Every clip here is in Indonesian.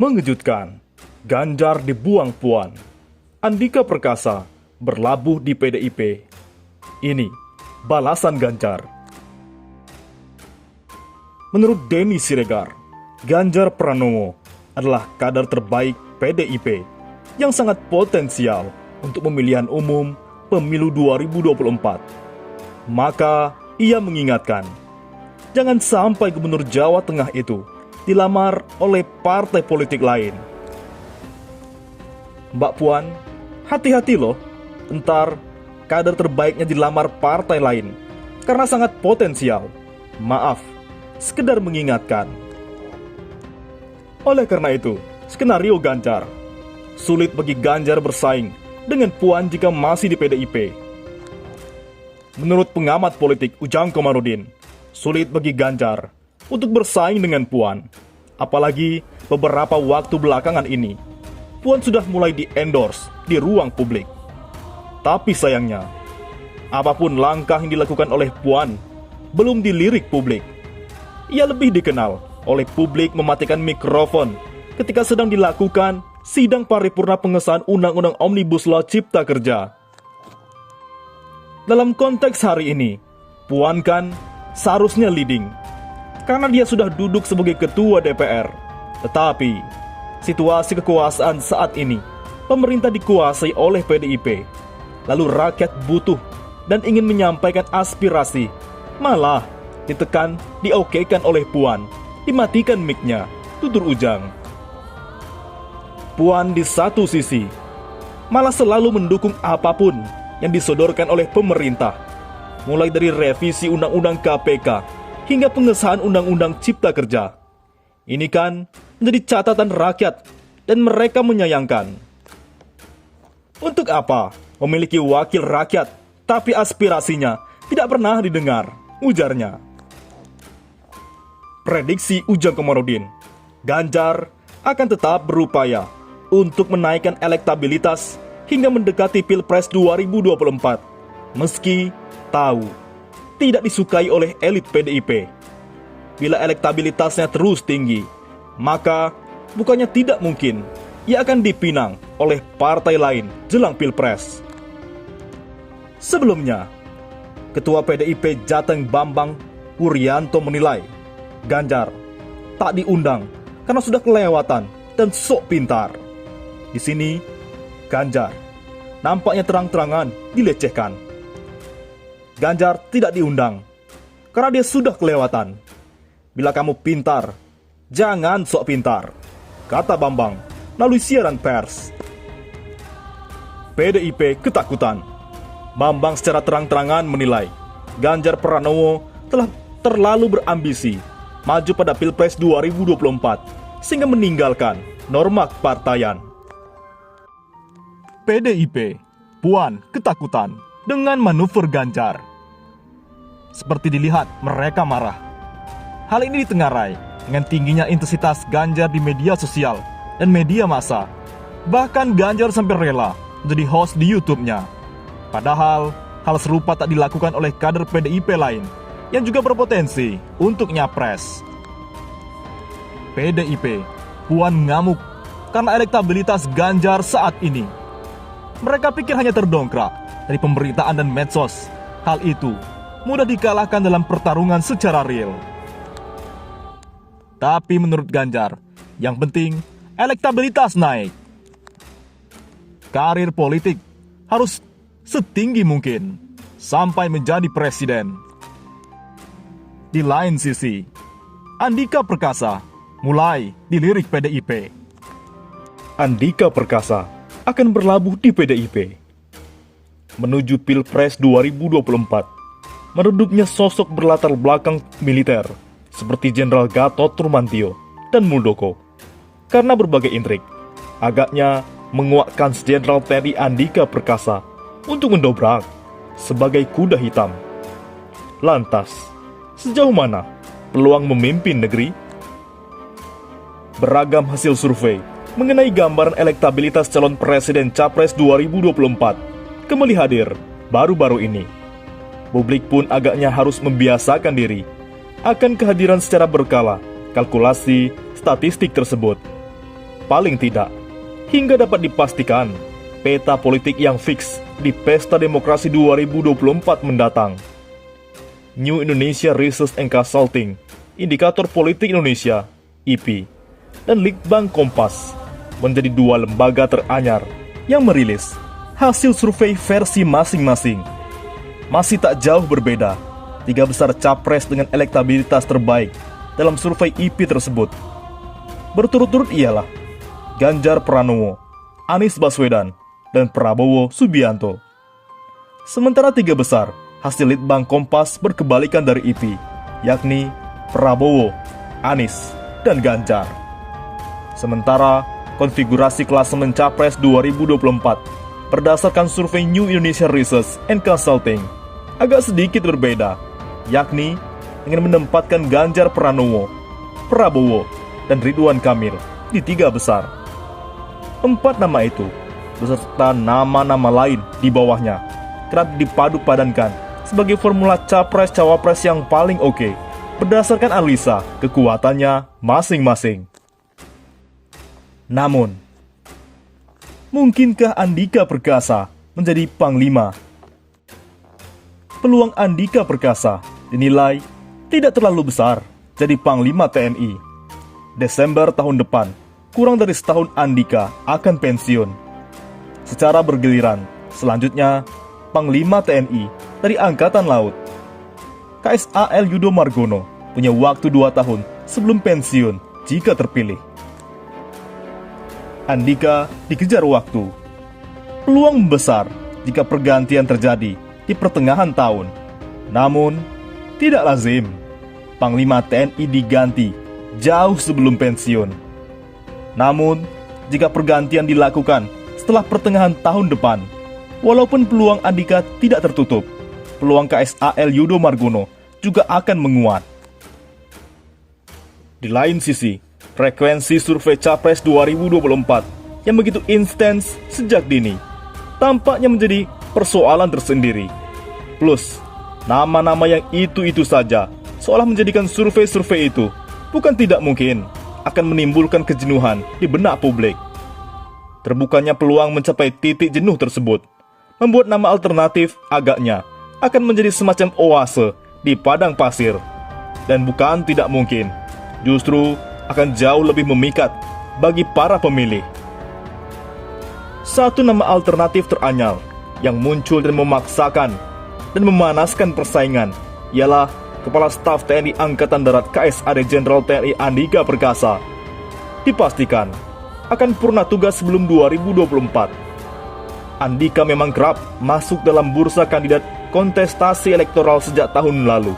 Mengejutkan, Ganjar dibuang Puan. Andika Perkasa berlabuh di PDIP. Ini balasan Ganjar. Menurut Denny Siregar, Ganjar Pranowo adalah kader terbaik PDIP yang sangat potensial untuk pemilihan umum pemilu 2024. Maka ia mengingatkan, jangan sampai Gubernur Jawa Tengah itu dilamar oleh partai politik lain. Mbak Puan, hati-hati loh, entar kader terbaiknya dilamar partai lain karena sangat potensial. Maaf, sekedar mengingatkan. Oleh karena itu, skenario Ganjar. Sulit bagi Ganjar bersaing dengan Puan jika masih di PDIP. Menurut pengamat politik Ujang Komarudin, sulit bagi Ganjar untuk bersaing dengan Puan. Apalagi beberapa waktu belakangan ini, Puan sudah mulai di-endorse di ruang publik. Tapi sayangnya, apapun langkah yang dilakukan oleh Puan, belum dilirik publik. Ia lebih dikenal oleh publik mematikan mikrofon ketika sedang dilakukan sidang paripurna pengesahan Undang-Undang Omnibus Law Cipta Kerja. Dalam konteks hari ini, Puan kan seharusnya leading, karena dia sudah duduk sebagai ketua DPR. Tetapi, situasi kekuasaan saat ini, pemerintah dikuasai oleh PDIP. Lalu rakyat butuh dan ingin menyampaikan aspirasi, malah ditekan, diokekan oleh Puan, dimatikan mic-nya, tutur Ujang. Puan di satu sisi, malah selalu mendukung apapun yang disodorkan oleh pemerintah, mulai dari revisi Undang-Undang KPK hingga pengesahan Undang-Undang Cipta Kerja. Ini kan menjadi catatan rakyat dan mereka menyayangkan. Untuk apa memiliki wakil rakyat tapi aspirasinya tidak pernah didengar, ujarnya. Prediksi Ujang Komarudin, Ganjar akan tetap berupaya untuk menaikkan elektabilitas hingga mendekati Pilpres 2024, meski tahu tidak disukai oleh elit PDIP. Bila elektabilitasnya terus tinggi, maka bukannya tidak mungkin ia akan dipinang oleh partai lain jelang Pilpres. Sebelumnya, Ketua PDIP Jateng Bambang Wuryanto menilai Ganjar tak diundang karena sudah kelewatan dan sok pintar. Di sini, Ganjar nampaknya terang-terangan dilecehkan. Ganjar tidak diundang karena dia sudah kelewatan. Bila kamu pintar, jangan sok pintar, kata Bambang melalui siaran pers. PDIP ketakutan. Bambang secara terang-terangan menilai Ganjar Pranowo telah terlalu berambisi maju pada Pilpres 2024 sehingga meninggalkan norma kepartaian. PDIP, Puan ketakutan dengan manuver Ganjar. Seperti dilihat, mereka marah. Hal ini ditengarai dengan tingginya intensitas Ganjar di media sosial dan media massa. Bahkan Ganjar sampai rela menjadi host di YouTube-nya. Padahal, hal serupa tak dilakukan oleh kader PDIP lain yang juga berpotensi untuk nyapres. PDIP, Puan ngamuk karena elektabilitas Ganjar saat ini. Mereka pikir hanya terdongkrak dari pemberitaan dan medsos. Hal itu mudah dikalahkan dalam pertarungan secara real. Tapi menurut Ganjar, yang penting elektabilitas naik. Karir politik harus setinggi mungkin sampai menjadi presiden. Di lain sisi, Andika Perkasa mulai dilirik PDIP. Andika Perkasa akan berlabuh di PDIP. Menuju Pilpres 2024, meredupnya sosok berlatar belakang militer seperti Jenderal Gatot Nurmantio dan Muldoko. Karena berbagai intrik, agaknya menguatkan Jenderal TNI Andika Perkasa untuk mendobrak sebagai kuda hitam. Lantas, sejauh mana peluang memimpin negeri? Beragam hasil survei mengenai gambaran elektabilitas calon presiden Capres 2024 kembali hadir baru-baru ini. Publik pun agaknya harus membiasakan diri akan kehadiran secara berkala kalkulasi statistik tersebut. paling tidak. Hingga dapat dipastikan, peta politik yang fix di Pesta Demokrasi 2024 mendatang. New Indonesia Research and Consulting, Indikator Politik Indonesia, IP, dan Litbang Kompas menjadi dua lembaga teranyar yang merilis hasil survei versi masing-masing. Masih tak jauh berbeda, tiga besar capres dengan elektabilitas terbaik dalam survei IP tersebut. Berturut-turut ialah Ganjar Pranowo, Anies Baswedan, dan Prabowo Subianto. Sementara tiga besar hasil Litbang Kompas berkebalikan dari IP, yakni Prabowo, Anies, dan Ganjar. Sementara konfigurasi klasemen Capres 2024 berdasarkan survei New Indonesia Research and Consulting agak sedikit berbeda, yakni dengan menempatkan Ganjar Pranowo, Prabowo, dan Ridwan Kamil di tiga besar. Empat nama itu beserta nama-nama lain di bawahnya kerap dipadu-padankan sebagai formula capres-cawapres yang paling oke berdasarkan analisa kekuatannya masing-masing. Namun, mungkinkah Andika Perkasa menjadi Panglima? Peluang Andika Perkasa dinilai tidak terlalu besar jadi Panglima TNI. Desember tahun depan, kurang dari setahun Andika akan pensiun. Secara bergiliran, selanjutnya Panglima TNI dari Angkatan Laut. KSAL Yudo Margono punya waktu 2 tahun sebelum pensiun jika terpilih. Andika dikejar waktu. Peluang besar jika pergantian terjadi di pertengahan tahun. Namun, tidak lazim Panglima TNI diganti jauh sebelum pensiun. Namun, jika pergantian dilakukan setelah pertengahan tahun depan, walaupun peluang Andika tidak tertutup, peluang KSAL Yudo Margono juga akan menguat. Di lain sisi, frekuensi survei Capres 2024 yang begitu intens sejak dini tampaknya menjadi persoalan tersendiri. Plus, nama-nama yang itu-itu saja seolah menjadikan survei-survei itu bukan tidak mungkin akan menimbulkan kejenuhan di benak publik. Terbukanya peluang mencapai titik jenuh tersebut membuat nama alternatif agaknya akan menjadi semacam oase di padang pasir. Dan bukan tidak mungkin, justru akan jauh lebih memikat bagi para pemilih. Satu nama alternatif teranyar yang muncul dan memaksakan dan memanaskan persaingan ialah Kepala Staf TNI Angkatan Darat KSAD Jenderal TNI Andika Perkasa. Dipastikan akan purna tugas sebelum 2024. Andika memang kerap masuk dalam bursa kandidat kontestasi elektoral sejak tahun lalu.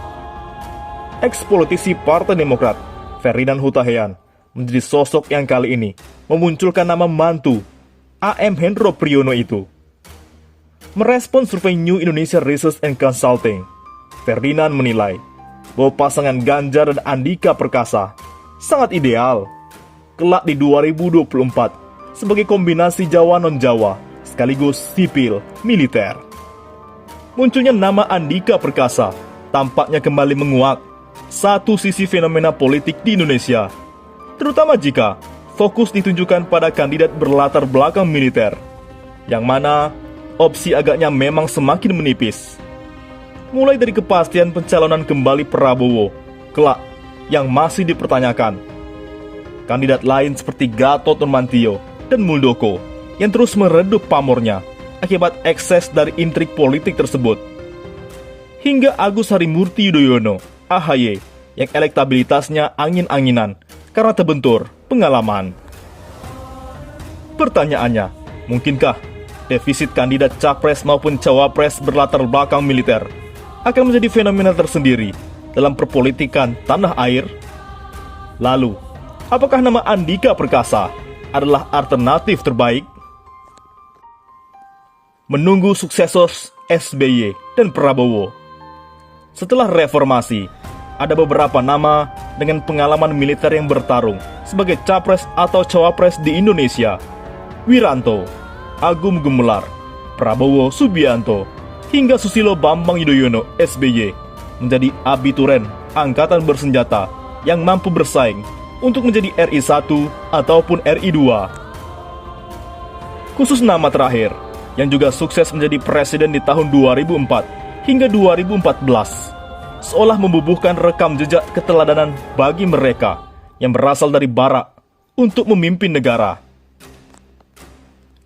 Ex-politisi Partai Demokrat, Ferdinand Hutahian, menjadi sosok yang kali ini memunculkan nama mantu AM Hendro Priyono itu. Merespon survei New Indonesia Research and Consulting, Ferdinand menilai bahwa pasangan Ganjar dan Andika Perkasa sangat ideal kelak di 2024 sebagai kombinasi Jawa non-Jawa sekaligus sipil militer. Munculnya nama Andika Perkasa tampaknya kembali menguak satu sisi fenomena politik di Indonesia, terutama jika fokus ditunjukkan pada kandidat berlatar belakang militer, yang mana opsi agaknya memang semakin menipis. Mulai dari kepastian pencalonan kembali Prabowo kelak yang masih dipertanyakan, kandidat lain seperti Gatot Nurmantio dan Muldoko yang terus meredup pamornya akibat ekses dari intrik politik tersebut, hingga Agus Harimurti Yudhoyono (AHY) yang elektabilitasnya angin-anginan karena terbentur pengalaman. Pertanyaannya, mungkinkah defisit kandidat capres maupun cawapres berlatar belakang militer akan menjadi fenomena tersendiri dalam perpolitikan tanah air? Lalu, apakah nama Andika Perkasa adalah alternatif terbaik? Menunggu suksesor SBY dan Prabowo. Setelah reformasi, ada beberapa nama dengan pengalaman militer yang bertarung sebagai capres atau cawapres di Indonesia. Wiranto, Agung Gumelar, Prabowo Subianto, hingga Susilo Bambang Yudhoyono SBY menjadi abituren angkatan bersenjata yang mampu bersaing untuk menjadi RI 1 ataupun RI 2. Khusus nama terakhir, yang juga sukses menjadi presiden di tahun 2004 hingga 2014, seolah membubuhkan rekam jejak keteladanan bagi mereka yang berasal dari Barat untuk memimpin negara.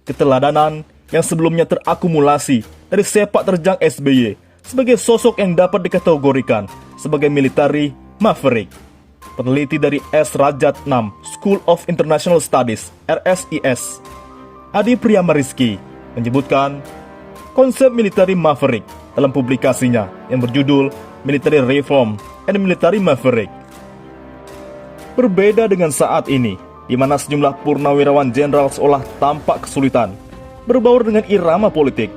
Keteladanan yang sebelumnya terakumulasi dari sepak terjang SBY sebagai sosok yang dapat dikategorikan sebagai military maverick. Peneliti dari S. Rajat 6 School of International Studies RSIS, Adi Priyamariski, menyebutkan konsep military maverick dalam publikasinya yang berjudul Military Reform and Military Maverick. Berbeda dengan saat ini, di mana sejumlah purnawirawan jenderal seolah tampak kesulitan berbaur dengan irama politik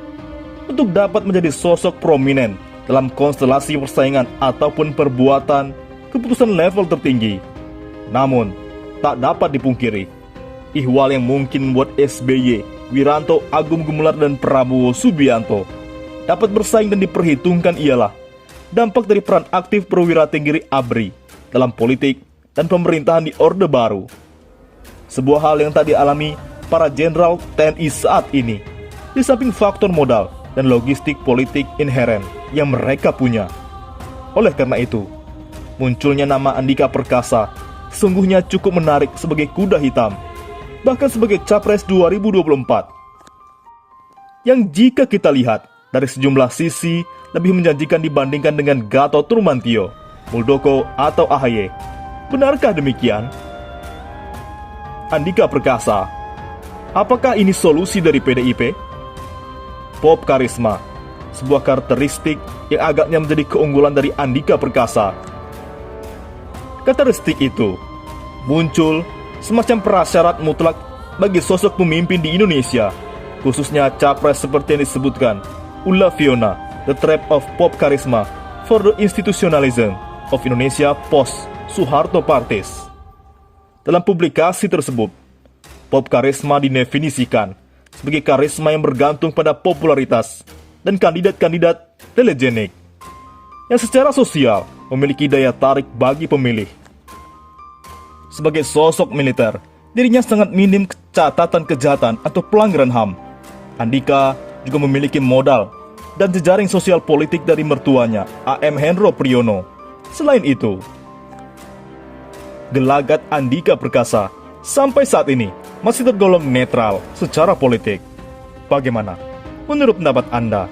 untuk dapat menjadi sosok prominent dalam konstelasi persaingan ataupun perbuatan keputusan level tertinggi. Namun, tak dapat dipungkiri, ihwal yang mungkin membuat SBY, Wiranto, Agung Gumelar, dan Prabowo Subianto dapat bersaing dan diperhitungkan ialah dampak dari peran aktif perwira tinggi ABRI dalam politik dan pemerintahan di Orde Baru. Sebuah hal yang tak dialami para jenderal TNI saat ini, di samping faktor modal dan logistik politik inheren yang mereka punya. Oleh karena itu, munculnya nama Andika Perkasa sungguhnya cukup menarik sebagai kuda hitam, bahkan sebagai Capres 2024. Yang jika kita lihat dari sejumlah sisi lebih menjanjikan dibandingkan dengan Gatot Nurmantio, Muldoko, atau AHY. Benarkah demikian? Andika Perkasa, apakah ini solusi dari PDIP? Pop karisma, sebuah karakteristik yang agaknya menjadi keunggulan dari Andika Perkasa. Karakteristik itu muncul semacam prasyarat mutlak bagi sosok pemimpin di Indonesia, khususnya capres seperti yang disebutkan Ulla Fiona, The Trap of Pop Charisma for the Institutionalism of Indonesia Post Suharto Parties. Dalam publikasi tersebut, pop karisma didefinisikan sebagai karisma yang bergantung pada popularitas dan kandidat-kandidat telegenik yang secara sosial memiliki daya tarik bagi pemilih. Sebagai sosok militer, dirinya sangat minim catatan kejahatan atau pelanggaran HAM. Andika juga memiliki modal dan jejaring sosial politik dari mertuanya, A.M. Hendro Priyono. Selain itu, gelagat Andika Perkasa sampai saat ini masih tergolong netral secara politik. Bagaimana menurut pendapat Anda?